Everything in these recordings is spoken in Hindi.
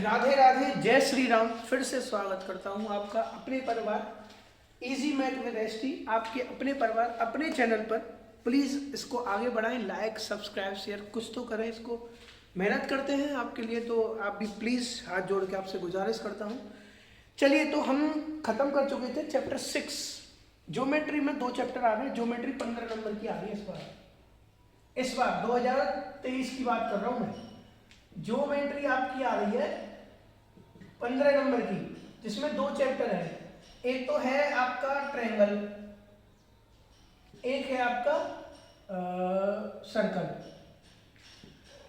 राधे राधे, जय श्री राम। फिर से स्वागत करता हूं आपका अपने परिवार इजी मैथ विद एसटी, आपके अपने परिवार अपने चैनल पर। प्लीज़ इसको आगे बढ़ाएं, लाइक सब्सक्राइब शेयर कुछ तो करें। इसको मेहनत करते हैं आपके लिए, तो आप भी प्लीज़ हाथ जोड़ के आपसे गुजारिश करता हूं। चलिए, तो हम खत्म कर चुके थे चैप्टर 6 ज्योमेट्री में। 2 चैप्टर आ रहे हैं। ज्योमेट्री 15 नंबर की आ रही है इस बार 2023 की बात कर रहा हूं मैं। ज्योमेट्री आपकी आ रही है 15 नंबर की, जिसमें 2 चैप्टर है। एक तो है आपका ट्रायंगल, एक है आपका सर्कल।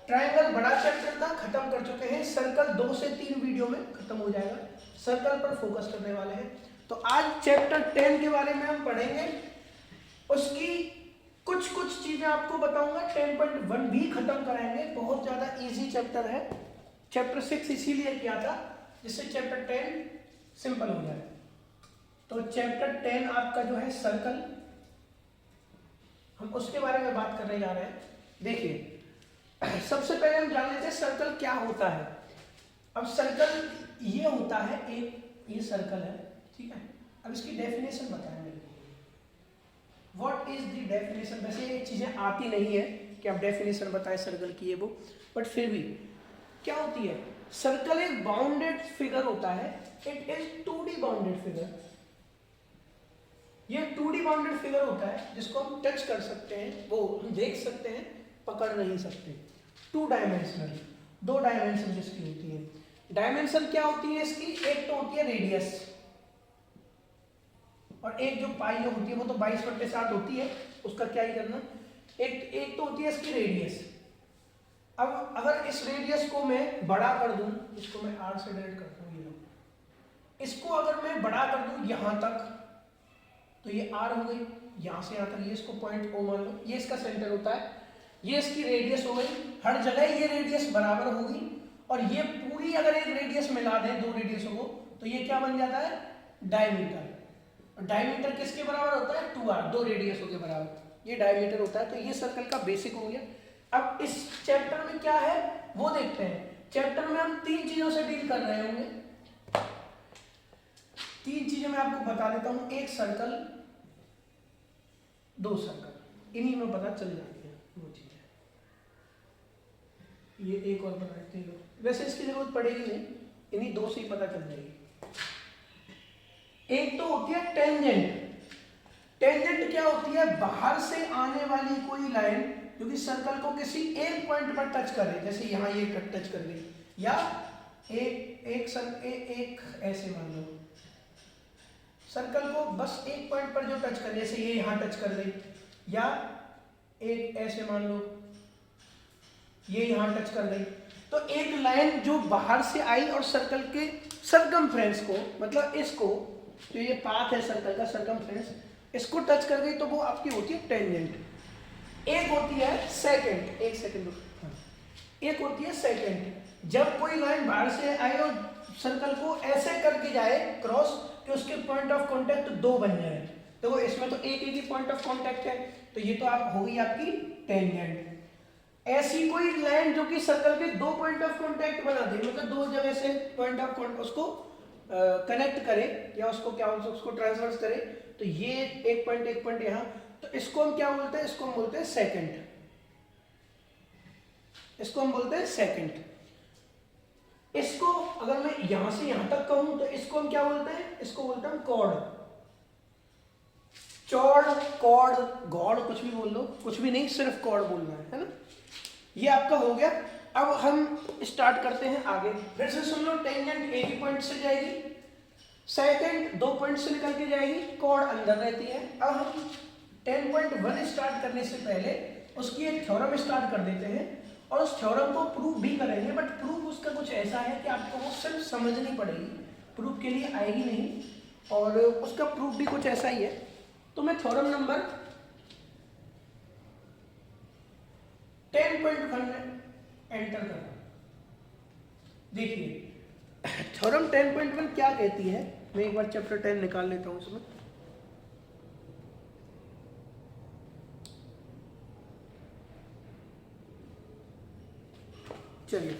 ट्रायंगल बड़ा चैप्टर था, खत्म कर चुके हैं। सर्कल 2 से 3 वीडियो में खत्म हो जाएगा। सर्कल पर फोकस करने वाले हैं। तो आज चैप्टर 10 के बारे में हम पढ़ेंगे। उसकी कुछ चीजें आपको बताऊंगा। 10.1 भी खत्म कराएंगे। बहुत ज्यादा इजी चैप्टर है। चैप्टर 6 इसीलिए किया था जिससे चैप्टर 10 सिंपल हो जाए। तो चैप्टर 10 आपका जो है सर्कल, हम उसके बारे में बात करने जा रहे हैं। देखिए, सबसे पहले हम जान लेते हैं सर्कल क्या होता है। अब सर्कल ये होता है, एक ये सर्कल है, ठीक है। अब इसकी डेफिनेशन बताएं मेरे को। What is the definition? वैसे ये चीजें आती नहीं है कि आप डेफिनेशन बताएं सर्कल की, ये वो, बट फिर भी क्या होती है? सर्कल एक बाउंडेड फिगर होता है। It is 2D bounded figure. ये 2D बाउंडेड फिगर होता है जिसको हम टच कर सकते हैं, वो हम देख सकते हैं, पकड़ नहीं सकते। 2 डायमेंशनल, 2 डायमेंशन जिसकी होती है। डायमेंशन क्या होती है इसकी? एक तो होती है रेडियस, और एक जो पाई जो होती है वो तो 22/7 होती है, उसका क्या ही करना। एक तो होती है इसकी रेडियस। अब अगर इस रेडियस को मैं बड़ा कर दूं, इसको मैं r से डिवाइड करता हूं, ये लो, इसको अगर मैं बड़ा कर दूं यहां तक, तो ये r हो गई। यहां से यहां तक ये इसको पॉइंट O मान लो, ये इसका सेंटर होता है। ये इसकी रेडियस हो गई। हर जगह ये रेडियस बराबर होगी, और ये पूरी अगर एक रेडियस मिला दें 2 रेडियसों को, तो ये क्या बन जाता है? डायमीटर। और डायमीटर किसके बराबर होता है? 2r, 2 रेडियसों के बराबर ये डायमीटर होता है। तो ये सर्कल का बेसिक हो गया। अब इस चैप्टर में क्या है वो देखते हैं। चैप्टर में हम 3 चीजों से डील कर रहे होंगे। 3 चीजें मैं आपको बता देता हूं। एक सर्कल, 2 सर्कल, इन्हीं में पता चल जाती है वो चीजें। ये एक और बता देते हैं, वैसे इसकी जरूरत पड़ेगी नहीं, इन्हीं 2 से ही पता चल जाएगी। एक तो होती है टेंजेंट। टेंजेंट क्या होती है? बाहर से आने वाली कोई लाइन जो कि सर्कल को किसी एक पॉइंट पर टच करे, जैसे यहां ये टच कर गई, या एक ऐसे मान लो सर्कल को बस एक पॉइंट पर जो टच करे, जैसे ये यहां टच कर गई, या एक ऐसे मान लो ये यहां टच कर गई। तो एक लाइन जो बाहर से आई और सर्कल के सर्कमफ्रेंस को, मतलब इसको, तो ये पाथ है सर्कल का, सर्कमफ्रेंस, इसको टच कर गई, तो वो आपकी होती है टेंजेंट। एक होती है सेकंड, एक सेकंड, एक होती है सेकंड। जब कोई लाइन बाहर से आए और सर्कल को ऐसे करके जाए क्रॉस कि उसके पॉइंट ऑफ कांटेक्ट 2 बन जाए, तो वो इसमें तो एक ही पॉइंट ऑफ कांटेक्ट है, तो ये तो आप हो गई आपकी टेंजेंट। ऐसी कोई लाइन जो कि सर्कल के 2 पॉइंट ऑफ कांटेक्ट बना दे, मतलब 2 जगह से पॉइंट ऑफ कांटेक्ट उसको कनेक्ट करे, या उसको क्या बोलते हैं, उसको ट्रांसवर्स करे, तो ये एक पॉइंट यहां, तो इसको हम क्या बोलते हैं? इसको हम बोलते हैं सेकंड। इसको हम बोलते हैं सेकंड। इसको अगर मैं यहां से यहां तक कहूं तो इसको हम क्या बोलते हैं? इसको बोलते हैं कॉर्ड, चौड़, कॉर्ड, गॉड, कुछ भी बोल लो, कुछ भी नहीं, सिर्फ कॉर्ड बोलना है ना। ये आपका हो गया। अब हम स्टार्ट करते हैं आगे। फिर से सुन लो, टेंजेंट एक ही पॉइंट से जाएगी, सेकंड 2 पॉइंट से निकल के जाएगी, कॉर्ड अंदर रहती है। अब हम 10.1 स्टार्ट करने से पहले उसकी एक थ्योरम स्टार्ट कर देते हैं, और उस थ्योरम को प्रूफ भी करेंगे। बट प्रूफ उसका कुछ ऐसा है कि आपको वो सिर्फ समझनी पड़ेगी, प्रूफ के लिए आएगी नहीं, और उसका प्रूफ भी कुछ ऐसा ही है। तो मैं थ्योरम नंबर 10.1 में एंटर कर रहा हूं। देखिए, थ्योरम 10.1 क्या कहती है, मैं एक बार चैप्टर 10 निकाल लेता हूं उसमें। चलिए,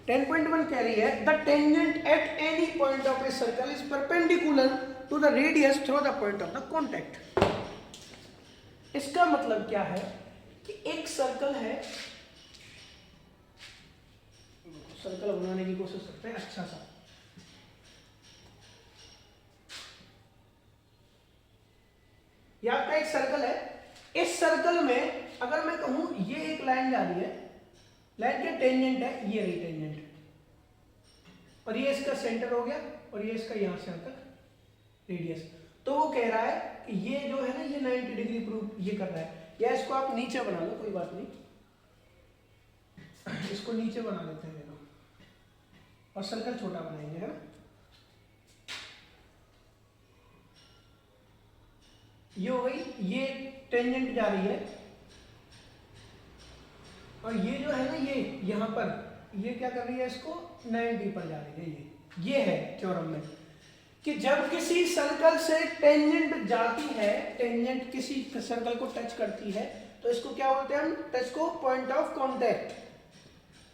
10.1 कह रही है the tangent at any point of a circle is perpendicular to the radius through the point of the contact. इसका मतलब क्या है कि एक सर्कल है, सर्कल बनाने की कोशिश करते हैं अच्छा सा। ये आपका एक सर्कल है, इस सर्कल में अगर मैं कहूं ये एक लाइन जा रही है, लाइन के टेंजेंट है, ये रही टेंजेंट, और ये इसका सेंटर हो गया और ये इसका यहां से यहां तक रेडियस। तो वो कह रहा है कि ये जो है ना ये 90 डिग्री प्रूव ये कर रहा है, या इसको आप नीचे बना लो, कोई बात नहीं, इसको नीचे बना लेते हैं और सर्कल छोटा बनाएंगे, है ना। ये हो गई, ये टेंजेंट जा रही है, और ये जो है ना ये यहां पर ये क्या कर रही है, इसको 90 पर जा रही है। ये है थ्योरम में कि जब किसी सर्कल से टेंजेंट जाती है, टेंजेंट किसी सर्कल को टच करती है, तो इसको क्या बोलते हैं हम, टच को point of contact,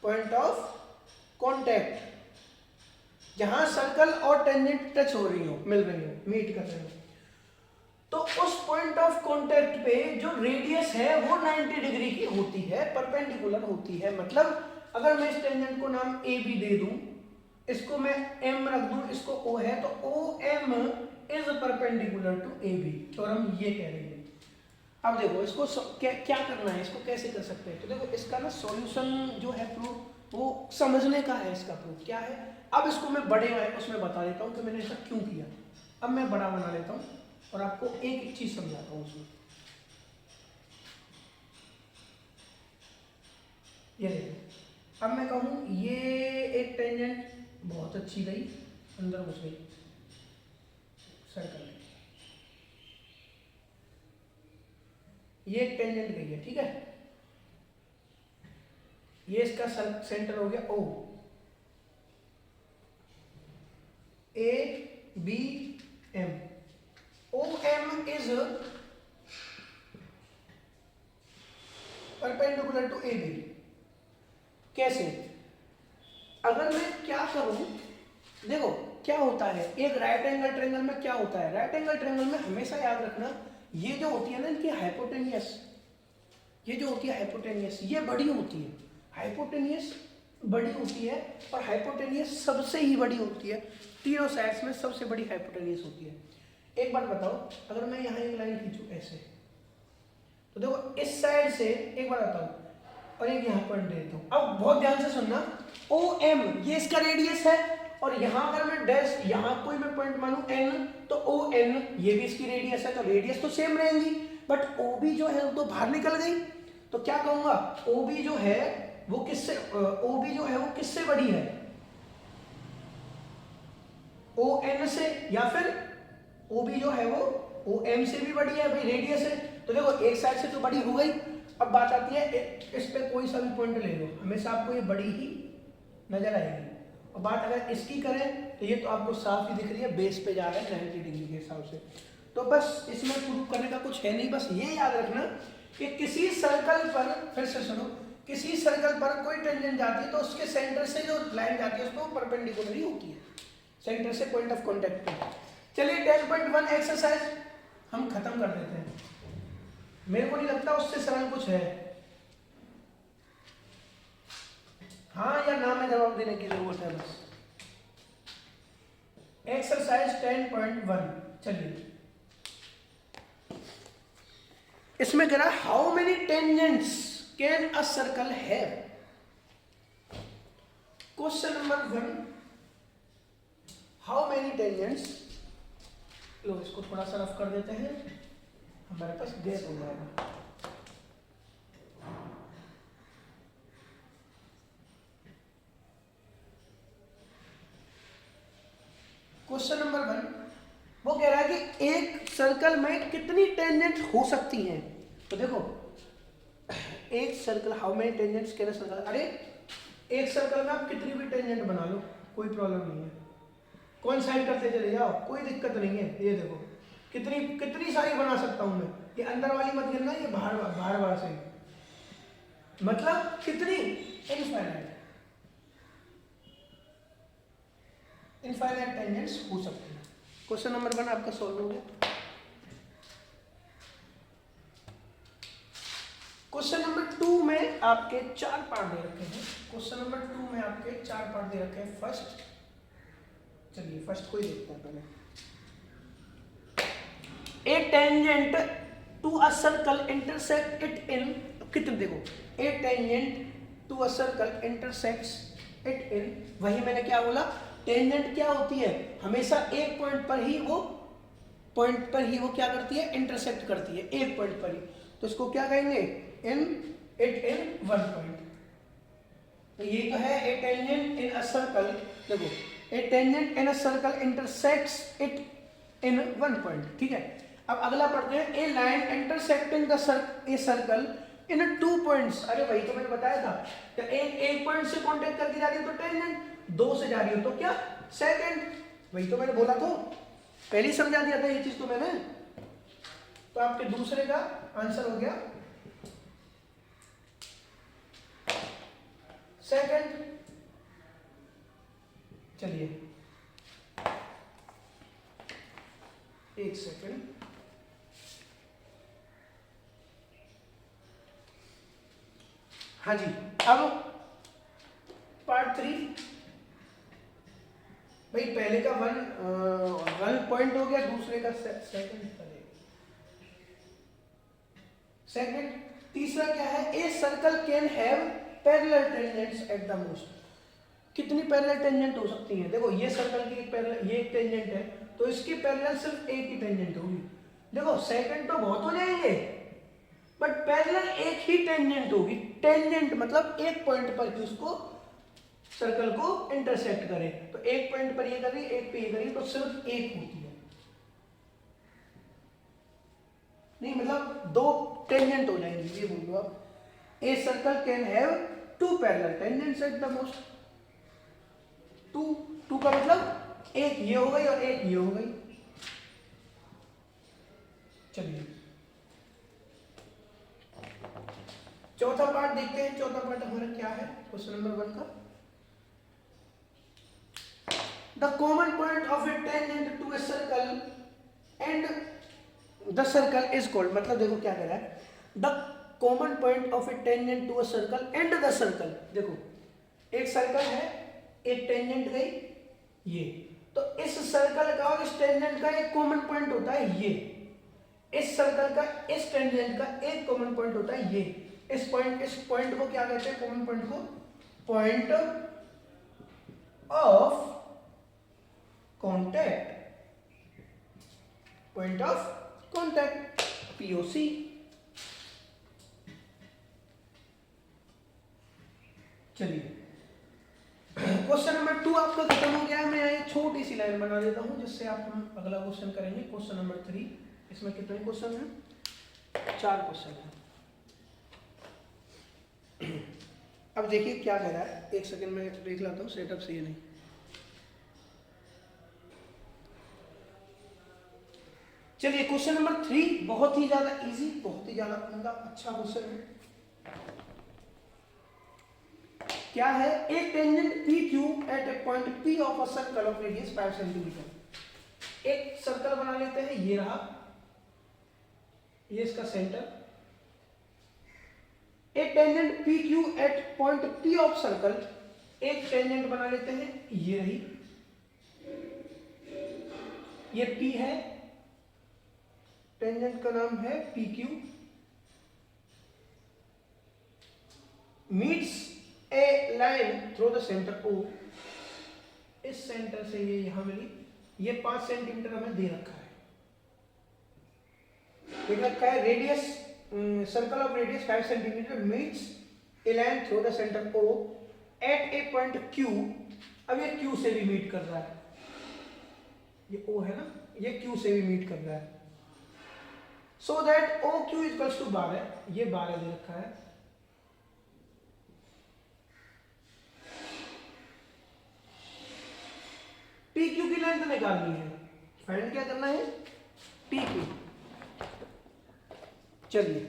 point of contact, जहां सर्कल और टेंजेंट टच हो रही हो, मिल रही हो, मीट कर रही हो, तो उस पॉइंट ऑफ कांटेक्ट पे जो रेडियस है वो 90 डिग्री की होती है, परपेंडिकुलर होती है। मतलब अगर मैं इस टेंजेंट को नाम ए बी दे दूं, इसको मैं एम रख दूं, इसको ओ है, तो O M is perpendicular to A B. Theorem ये कह रही है। अब देखो इसको क्या करना है, इसको कैसे कर सकते हैं, तो देखो इसका ना सॉल्यूशन जो है प्रूफ वो समझने का है। इसका प्रूफ क्या है, अब इसको मैं बड़े उसमें बता देता हूँ कि मैंने ऐसा क्यों किया। अब मैं बड़ा बना लेता हूँ और आपको एक चीज समझाता हूँ उसमें। ये देखो, अब मैं कहूँ ये एक टेंजेंट बहुत अच्छी गई, अंदर घुस गई सर्कल में, ये एक टेंजेंट गई है, ठीक है, ये इसका सेंटर हो गया O, A B M, O M is perpendicular to A B. कैसे, अगर मैं क्या करूं, देखो क्या होता है, एक राइट एंगल ट्रायंगल में क्या होता है, राइट एंगल ट्रायंगल में हमेशा याद रखना, ये जो होती है ना इनकी हाइपोटेनियस, ये जो होती है हाइपोटेनियस, ये बड़ी होती है, हाइपोटेनियस बड़ी होती है, और हाइपोटेनियस सबसे ही बड़ी होती है, तीनों साइड्स में सबसे बड़ी हाइपोटेनियस होती है। एक बात बताओ, अगर मैं यहाँ एक लाइन खींचूं ऐसे, तो देखो इस साइड से एक बार बताओ, और एक यहाँ पॉइंट देता हूँ। अब बहुत ध्यान से सुनना, ओ एम ये इसका रेडियस है, और यहाँ अगर मैं डैश यहाँ कोई मैं पॉइंट मानूं एन, तो ओ एन ये भी इसकी रेडियस है, तो रेडियस तो सेम रहेंगी, बट ओ बी जो है वो तो बाहर निकल गई। तो क्या कहूंगा, ओ बी जो है वो किससे, ओ बी जो है वो किससे बड़ी है, ओ एन से, या फिर ओ बी जो है वो ओ एम से भी बड़ी है, भाई रेडियस है। तो देखो एक साइड से तो बड़ी हो गई। अब बात आती है इस पे कोई सा भी पॉइंट ले लो, हमेशा आपको ये बड़ी ही नजर आएगी। और बात अगर इसकी करें तो ये तो आपको साफ ही दिख रही है, बेस पे जा रहा है 90 डिग्री के हिसाब से। तो बस इसमें प्रूव करने का कुछ है नहीं, बस ये याद रखना कि किसी सर्कल पर, फिर से सुनो, किसी सर्कल पर कोई टेंजेंट जाती है तो उसके सेंटर से जो लाइन जाती है उसको परपेंडिकुलर ही होती है, सेंटर से पॉइंट ऑफ कॉन्टेक्ट पे। चलिए 10.1 एक्सरसाइज हम खत्म कर देते हैं, मेरे को नहीं लगता उससे सरल कुछ है। हाँ या ना में जवाब देने की जरूरत है बस। एक्सरसाइज 10.1, चलिए इसमें कह रहा है how many tangents can a circle have. Question number 1, how many tangents, लो इसको थोड़ा सा रफ कर देते हैं, हमारे पास गैस हो जाएगा। क्वेश्चन नंबर 1 वो कह रहा है कि एक सर्कल में कितनी टेंजेंट हो सकती हैं। तो देखो एक circle, how many tangents can a circle, अरे एक सर्कल में आप कितनी भी टेंजेंट बना लो, कोई प्रॉब्लम नहीं है, कोइंसाइड करते चले जाओ, कोई दिक्कत नहीं है। ये देखो कितनी सारी बना सकता हूं मैं, ये अंदर वाली मत गिनना, ये बाहर से, मतलब कितनी, इनफाइनाइट। इनफाइनाइट टेंजेंट्स हो सकते हैं। क्वेश्चन नंबर 1 आपका सॉल्व हो गया। क्वेश्चन नंबर 2 में आपके 4 पार्ट दे रखे हैं। क्वेश्चन नंबर 2 में आपके 4 पार्ट दे रखे हैं। फर्स्ट, चलिए फर्स्ट को ही देखते हैं पहले। A tangent to a circle intersect it in, कितने देखो, a tangent to a circle intersects it in, वही मैंने क्या बोला, टेंजेंट क्या होती है, हमेशा एक पॉइंट पर ही वो क्या करती है, इंटरसेक्ट करती है, एक पॉइंट पर ही। तो इसको क्या कहेंगे, in it in one point. तो ये तो है a tangent in a circle, देखो a tangent in a circle intersects it in one point, ठीक है। अब अगला पढ़ते हैं, a line intersecting the circle in 2 points. अरे वही तो मैंने बताया था, तो एक पॉइंट से कांटेक्ट करके जा रही है तो टेंजेंट, 2 से जा रही हो तो क्या, सेकंड। वही तो मैंने बोला, तो पहले ही समझा दिया था ये चीज तो मैंने। तो आपके दूसरे का आंसर हो गया सेकंड। चलिए एक सेकंड, हाँ जी। अब पार्ट 3, भाई पहले का वन पॉइंट हो गया, दूसरे का सेकंड। तीसरा क्या है, a circle can have parallel tangents at the most. कितनी पैरेलल टेंजेंट हो सकती हैं, देखो ये सर्कल की ये एक टेंजेंट है, तो इसकी पैरेलल सिर्फ एक ही टेंजेंट होगी। देखो सेकंड तो बहुत हो जाएंगे, बट पैरेलल एक ही टेंजेंट होगी। टेंजेंट मतलब एक पॉइंट पर ही उसको सर्कल को इंटरसेक्ट करे, तो एक पॉइंट पर ये कर रही है, एक पे ये कर रही है, तो सिर्फ एक होती है, नहीं मतलब 2 टेंजेंट हो जाएंगी, ये बोल दो आप। A circle can have 2 parallel tangents at the most. 2 का मतलब एक ये हो गई और एक ये हो गई। चलिए चौथा पार्ट देखते हैं। चौथा पार्ट हमारा क्या है क्वेश्चन नंबर 1 का, the common point of a tangent to a circle and the circle is called, मतलब देखो क्या कह रहा है, the common point of a tangent to a circle and the circle. देखो एक सर्कल है, एक टेंजेंट गई ये, तो इस सर्कल का और इस टेंजेंट का एक कॉमन पॉइंट होता है ये, इस सर्कल का इस टेंजेंट का एक कॉमन पॉइंट होता है ये। इस पॉइंट को क्या कहते हैं, कॉमन पॉइंट को point of contact, point of contact, POC. चलिए क्वेश्चन नंबर 2 आपका खत्म हो गया है। मैं एक छोटी सी लाइन बना देता हूं जिससे आप हम अगला क्वेश्चन करेंगे, क्वेश्चन नंबर 3। इसमें कितने क्वेश्चन हैं, 4 क्वेश्चन हैं। अब देखिए क्या कह रहा है, एक सेकंड में देख लाता हूँ, सेटअप सही नहीं। चलिए क्वेश्चन नंबर 3 बहुत ही ज्यादा इजी, बहुत ही ज्यादा अच्छा क्वेश्चन है। क्या है, a tangent P Q at a point P of a circle of radius 5 centimetre. एक सर्कल बना लेते हैं, ये रहा, ये इसका centre. A tangent P Q at point P of circle, एक टेंजेंट बना लेते हैं, ये रही, ये पी है, टेंजेंट का नाम है P Q, meets a line through the centre O. इस सेंटर से ये यहां मिली, ये 5 सेंटीमीटर हमें दे रखा है, दे रखा है radius, circle of radius 5 centimetre meets a line through the centre O at a point Q. अब ये क्यू से भी मीट कर रहा है, ये ओ है ना, ये क्यू से भी मीट कर रहा है, so that O Q equals to 12, ये 12 दे रखा है। पी क्यू की लेंथ निकालनी है, फाइंड क्या करना है, पी क्यू। चलिए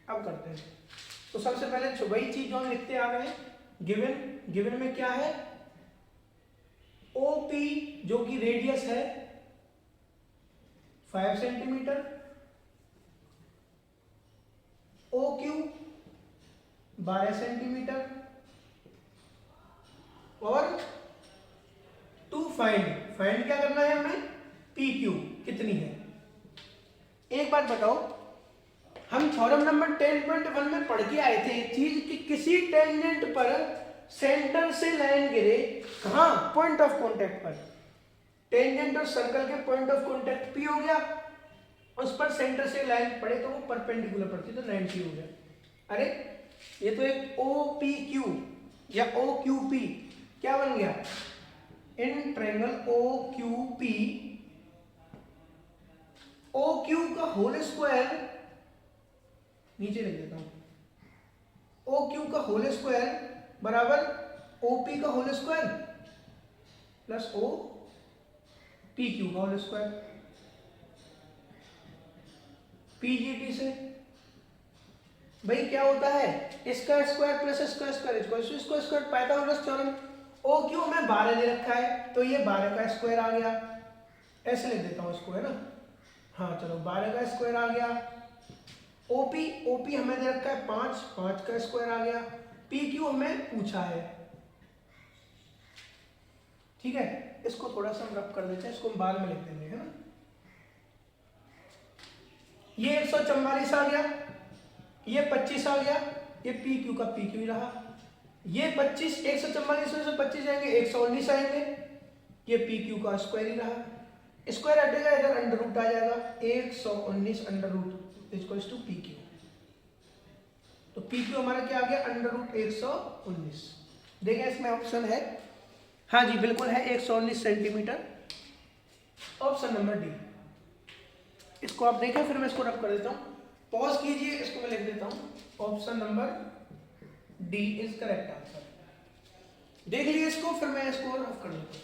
अब करते हैं। तो सबसे पहले वही चीज जो हम लिखते आ रहे हैं, गिवन में क्या है, OP जो कि रेडियस है 5 सेंटीमीटर, OQ 12 सेंटीमीटर, और टू फाइंड क्या करना है हमें, PQ कितनी है। एक बात बताओ, हम थ्योरम नंबर 10.1 में पढ़ के आए थे एक चीज कि किसी टेंजेंट पर सेंटर से लाइन गिरे, कहां, पॉइंट ऑफ कांटेक्ट पर। टेंजेंट और सर्कल के पॉइंट ऑफ कांटेक्ट P हो गया, उस पर सेंटर से लाइन पड़े तो वो परपेंडिकुलर पड़ती तो 90 हो गया। अरे ये तो एक OPQ या OQP क्या बन गया, इन ट्रायंगल OQP, OQ का होल स्क्वायर, नीचे लिख देता हूं, OQ का होल स्क्वायर बराबर OP का होल स्क्वायर प्लस OPQ का होल स्क्वायर, PGT से भाई क्या होता है, इसका स्क्वायर प्लस इसका स्क्वायर इक्वल टू इसका स्क्वायर, पाइथागोरस थ्योरम। OQ में 12 दे रखा है तो ये 12 का स्क्वायर आ गया, ऐसे लिख देता हूं इसको, है ना। हाँ चलो 12 का स्क्वायर आ गया। OP हमें दे रखा है 5 का स्क्वायर आ गया। PQ हमें पूछा है, ठीक है। इसको थोड़ा सा हम रब कर देते हैं, इसको हम बाद में लिख देंगे, है ना। ये 144 आ गया, ये 25 आ गया, ये PQ का PQ ही रहा। ये 25 144 में से 25 आएंगे 119 आएंगे, ये PQ का स्क्वायर ही रहा। स्क्वायर हटेगा इधर, अंडर रूट आ जाएगा, 119 under root equals to PQ। तो PQ हमारा क्या आ गया, अंडर रूट 119। देखिए इसमें ऑप्शन है, हाँ जी बिल्कुल है, 119 सेंटीमीटर, ऑप्शन नंबर डी। इसको आप देखें, फिर मैं इसको रब कर देता हूँ, पॉज कीजिए, इसको मैं लिख देता हूँ, option number D is correct answer. देख लीजिए इसको, फिर मैं इसको रब कर देता हूँ,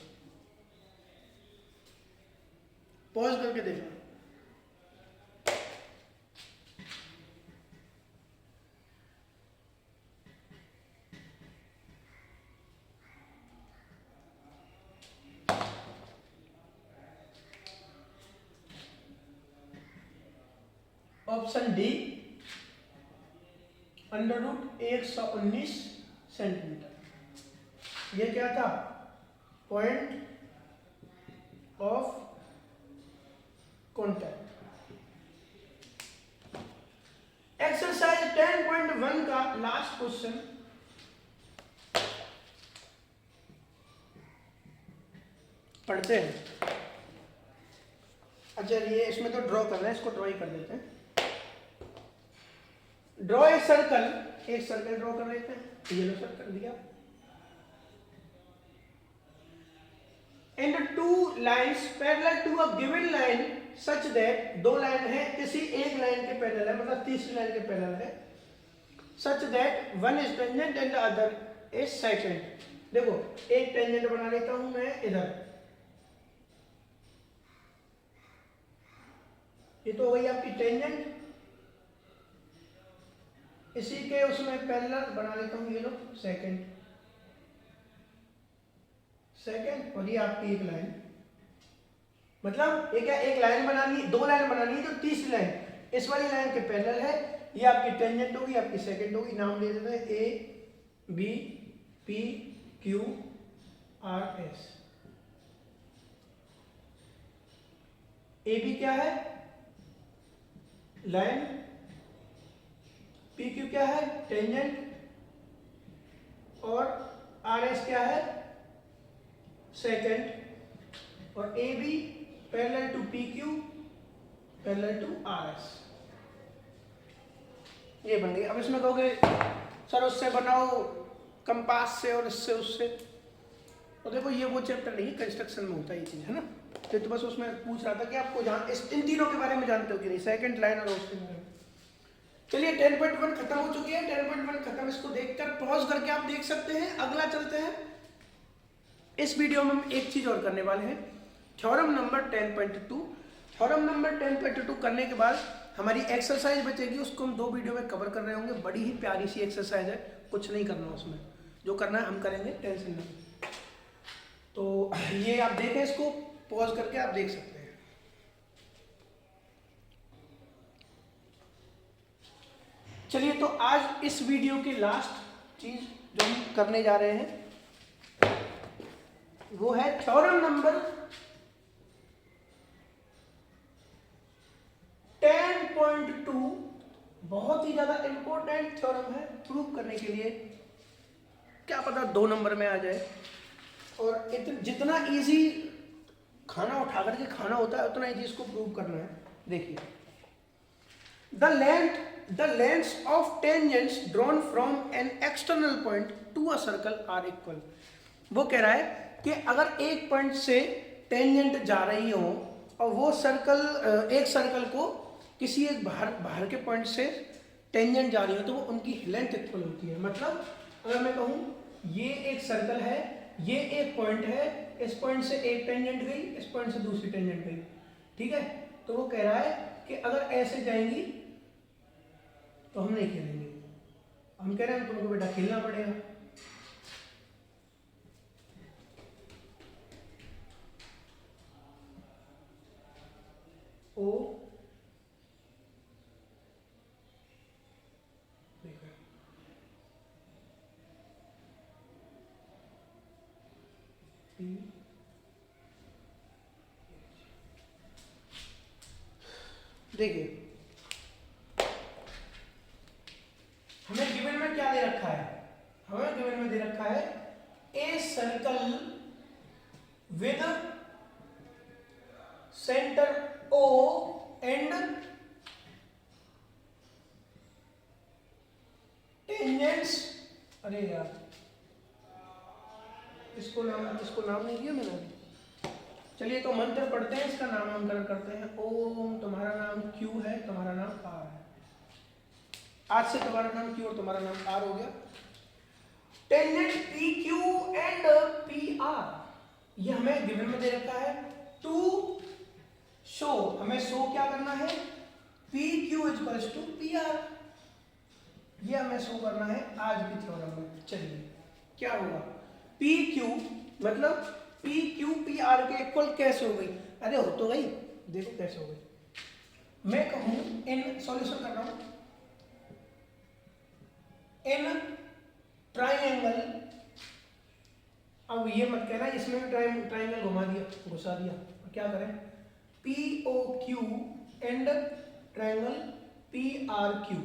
पॉज करके देखना। Option D under root 119 centimetre, ये क्या था, पॉइंट ऑफ कॉन्टैक्ट। एक्सरसाइज 10.1 का लास्ट क्वेश्चन, पढ़ते हैं। अच्छा ये इसमें तो ड्रॉ करना है, इसको ड्रॉ ही कर देते हैं। ड्रॉ ए सर्कल, एक सर्कल ड्रॉ कर लेते हैं, येलो सर्कल दिया। And two lines parallel to a given line such that, दो लाइन है किसी एक लाइन के पैरेलल है, मतलब तीसरी लाइन के पैरेलल है, such that one is tangent and the other is second. देखो एक टेंजेंट बना लेता हूं मैं इधर, ये तो हो गई आपकी टेंजेंट, इसी के उसमें पैरेलल बना लेता हूं, ये लो सेकंड, और ये आपकी एक लाइन, मतलब ये क्या, एक लाइन बनानी, दो लाइन बनानी है, तो तीसरी लाइन इस वाली लाइन के पैरेलल है, ये आपकी टेंजेंट होगी, आपकी सेकंड होगी। नाम दे देते हैं A B P Q R S। AB क्या है, लाइन, PQ क्या है, टेंजेंट, और RS क्या है, सेकंड, और AB parallel to PQ parallel to RS। ये बन गई। अब इसमें कहोगे सर उससे बनाओ, कंपास से और इससे उससे, तो देखो ये वो चैप्टर नहीं, कंस्ट्रक्शन में होता है ये चीज, है ना। तो बस उसमें पूछ रहा था कि आपको इन तीनों के बारे में जानते हो कि नहीं, सेकंड लाइन और उसके बारे में। चलिए 10.1 खत्म हो चुकी है, 10.1 खत्म, इसको देखकर पॉज करके आप देख सकते हैं। अगला चलते हैं, इस वीडियो में हम एक चीज और करने वाले हैं, थ्योरम नंबर 10.2। थ्योरम नंबर 10.2 करने के बाद हमारी एक्सरसाइज बचेगी, उसको हम 2 वीडियो में कवर कर रहे होंगे। बड़ी ही प्यारी सी एक्सरसाइज है, कुछ नहीं करना उसमें, जो करना है हम करेंगे, टेंशन नहीं। तो ये आप देखें, इसको पॉज करके आप देख सकते हैं। चलिए, तो आज इस वीडियो की लास्ट चीज जो हम करने जा रहे हैं वो है थ्योरम नंबर 10.2। बहुत ही ज्यादा इंपॉर्टेंट थ्योरम है, प्रूव करने के लिए। क्या पता 2 नंबर में आ जाए। और जितना इजी खाना उठा करके खाना होता है उतना इजी इसको प्रूव करना है। देखिए, the lengths of tangents drawn from an external point to a circle are equal. वो कह रहा है कि अगर एक पॉइंट से टेंजेंट जा रही हो और वो सर्कल एक सर्कल को किसी एक बाहर के पॉइंट से टेंजेंट जा रही हो तो वो उनकी लेंथ इक्वल होती है। मतलब अगर मैं कहूँ ये एक सर्कल है, ये एक पॉइंट है, इस पॉइंट से एक टेंजेंट गई, इस पॉइंट से दूसरी टेंजेंट गई, ठीक है। तो वो कह रहा है कि अगर ऐसे जाएंगी तो हम नहीं खेलेंगे। हम कह रहे हैं तुमको बेटा खेलना पड़ेगा। ओ देखिए, हमें गिवन में क्या दे रखा है? हमें गिवन में दे रखा है a circle with centre O and tangents. अरे यार, इसको नाम नहीं दिया मैंने। चलिए, तो मंत्र पढ़ते हैं, इसका नामांकन करते हैं। ओम, तुम्हारा नाम क्यू है, तुम्हारा नाम आर है। आज से तुम्हारा नाम क्यू और तुम्हारा नाम आर हो गया। Tangent P Q and P R ये हमें गिवन में दे रखा है। टू शो, हमें शो क्या करना है? P Q equals to P R, ये हमें शो करना है आज की थ्योरम में। चलिए, क्या होगा? पी क्यू मतलब पी क्यू पी आर के इक्वल कैसे हो गई? अरे हो तो गई, देखो कैसे हो गई। मैं कहूं इन सॉल्यूशन कर रहा हूं, इन ट्राइंगल। अब ये मत कहना इसमें भी ट्राइंगल घुमा दिया, घुसा दिया। क्या करें? P O Q and triangle P R Q.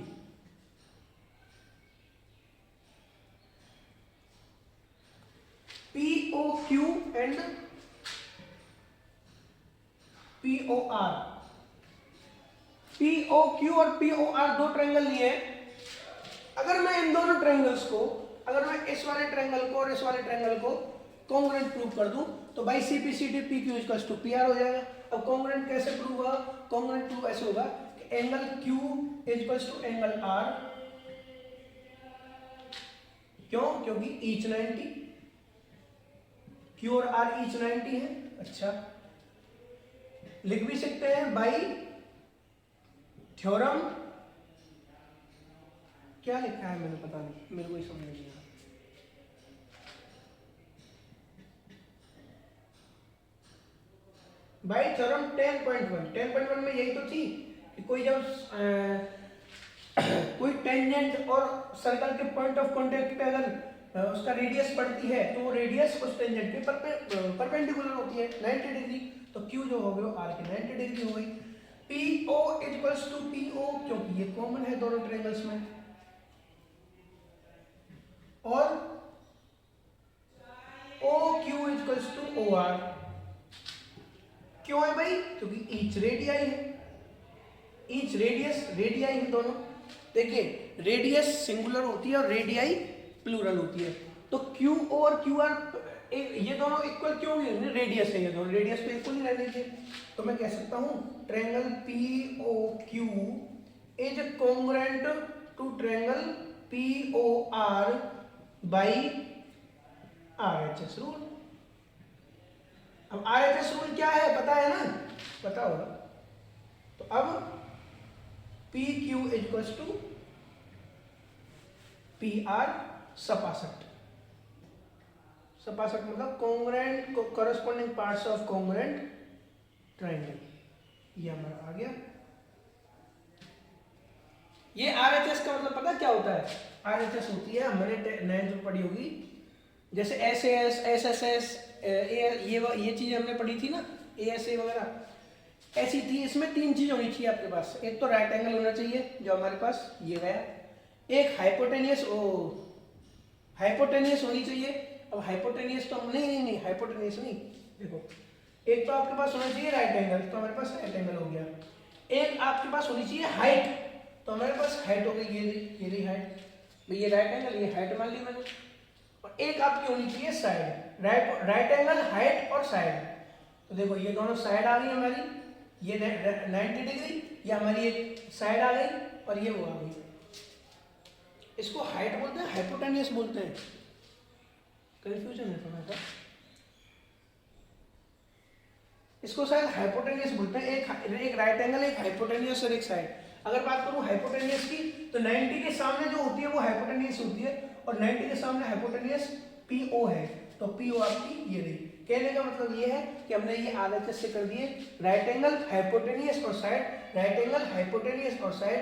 P O Q and P O R. P O Q और पी ओ आर दो ट्रायंगल लिए हैं। अगर मैं इन दोनों ट्रायंगल्स को, अगर मैं इस वाले ट्रायंगल को और इस वाले ट्रायंगल को कॉन्ग्रुएंट प्रूव कर दूं तो by C P C T P Q equals to P R हो जाएगा। अब कॉन्ग्रुएंट कैसे प्रूव होगा? कॉन्ग्रुएंट प्रूव ऐसे होगा कि angle Q equals to angle R. क्यों? क्योंकि ईच 90, क्यू और आर ईच 90 है। अच्छा, लिख भी सकते हैं बाई थ्योरम। क्या लिखा है मैंने पता नहीं, मेरे को ही समझ नहीं आ रहा। बाई थ्योरम 10.1 में यही तो थी कि कोई जब कोई टेंजेंट और सर्कल के पॉइंट ऑफ कांटेक्ट पे अगर उसका रेडियस पड़ती है तो वो रेडियस उस टेंजेंट के परपेंडिकुलर होती है 90 डिग्री। तो क्यू जो हो गया आर की 90 डिग्री हो गई। P O equals to P O, क्योंकि ये कॉमन है दोनों ट्रायंगल्स में। और O Q equals to O R. क्यों है भाई? क्योंकि ईच रेडियाई है, ईच रेडियस रेडियाई है दोनों। देखिए, रेडियस सिंगुलर होती है और रेडियाई प्लूरल होती है। तो क्यू और क्यू आर ये दोनों इक्वल क्यों नहीं? रेडियस है, ये दोनों रेडियस तो इक्वल ही रहने चाहिए। तो मैं कह सकता हूं triangle P O Q is congruent to triangle P O R by R H S rule. अब आर एच एस रूल क्या है पता है ना? पता होगा। तो अब P Q equals to P R सपासट। सपासक मतलब congruent corresponding parts of congruent triangle, ये हमारा आ गया। ये आरएचएस का मतलब पता क्या होता है? आरएचएस होती है, हमने 9th में पढ़ी होगी, जैसे एसएएस, एसएसएस, ये चीजें हमने पढ़ी थी ना, एएसए वगैरह ऐसी थी। इसमें 3 चीज होनी चाहिए आपके पास। एक तो राइट एंगल होना चाहिए जो हमारे पास ये गया, एक हाइपोटेनियस होनी चाहिए। अब हाइपोटेनियस तो हम नहीं हाइपोटेनियस नहीं, देखो एक तो आपके पास होना चाहिए राइट एंगल, तो हमारे पास राइट एंगल हो गया। एक आपके पास होनी चाहिए हाइट, तो हमारे पास हाइट हो गई, ये रही हाइट, ये राइट एंगल, ये हाइट मान ली मैंने। और एक आपकी होनी चाहिए साइड, राइट एंगल, हाइट और साइड। तो देखो ये दोनों साइड आ गई हमारी, ये 90 डिग्री, ये हमारी एक साइड आ गई और ये वो आ गई। इसको हाइट बोलते हैं, हाइपोटेनियस बोलते हैं, कंफ्यूजन है थोड़ा सा। इसको शायद हाइपोटेनियस बोलते हैं। एक राइट एंगल, एक हाइपोटेनियस और एक साइड। अगर बात करूं हाइपोटेनियस की, तो 90 के सामने जो होती है वो हाइपोटेनियस होती है, और 90 के सामने हाइपोटेनियस PO है, तो PO आपकी ये रही। कहने का मतलब ये है कि हमने ये आरएचएस से कर दिए राइट एंगल, हाइपोटेनियस और साइड, राइट एंगल, हाइपोटेनियस और साइड,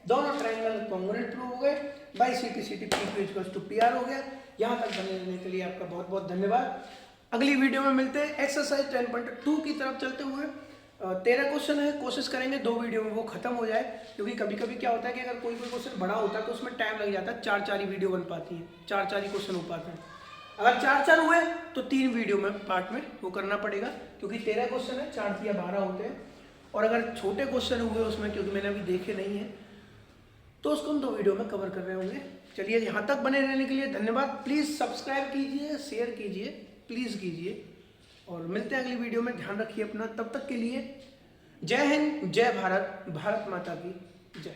दोनों ट्रायंगल कॉन्ग्रुएंट प्रूव हो गए, बाय CP/CT PR हो गया। यहाँ तक बने रहने के लिए आपका बहुत बहुत धन्यवाद। अगली वीडियो में मिलते हैं। एक्सरसाइज 10.2 की तरफ चलते हुए 13 क्वेश्चन है, कोशिश करेंगे 2 वीडियो में वो खत्म हो जाए, क्योंकि कभी कभी क्या होता है कि अगर कोई क्वेश्चन बड़ा होता है तो उसमें टाइम लग जाता है, 4 ही वीडियो बन पाती है, 4 ही क्वेश्चन हो पाते हैं। अगर 4 हुए तो 3 वीडियो में पार्ट में वो करना पड़ेगा, क्योंकि 13 क्वेश्चन है, 4 या 12 होते हैं। और अगर छोटे क्वेश्चन हुए उसमें, क्योंकि मैंने अभी देखे नहीं है, तो उसको हम 2 वीडियो में कवर कर रहे होंगे। चलिए, यहाँ तक बने रहने के लिए धन्यवाद। प्लीज़ सब्सक्राइब कीजिए, शेयर कीजिए, प्लीज़ कीजिए, और मिलते हैं अगली वीडियो में। ध्यान रखिए अपना, तब तक के लिए जय हिंद, जय भारत, भारत माता की जय।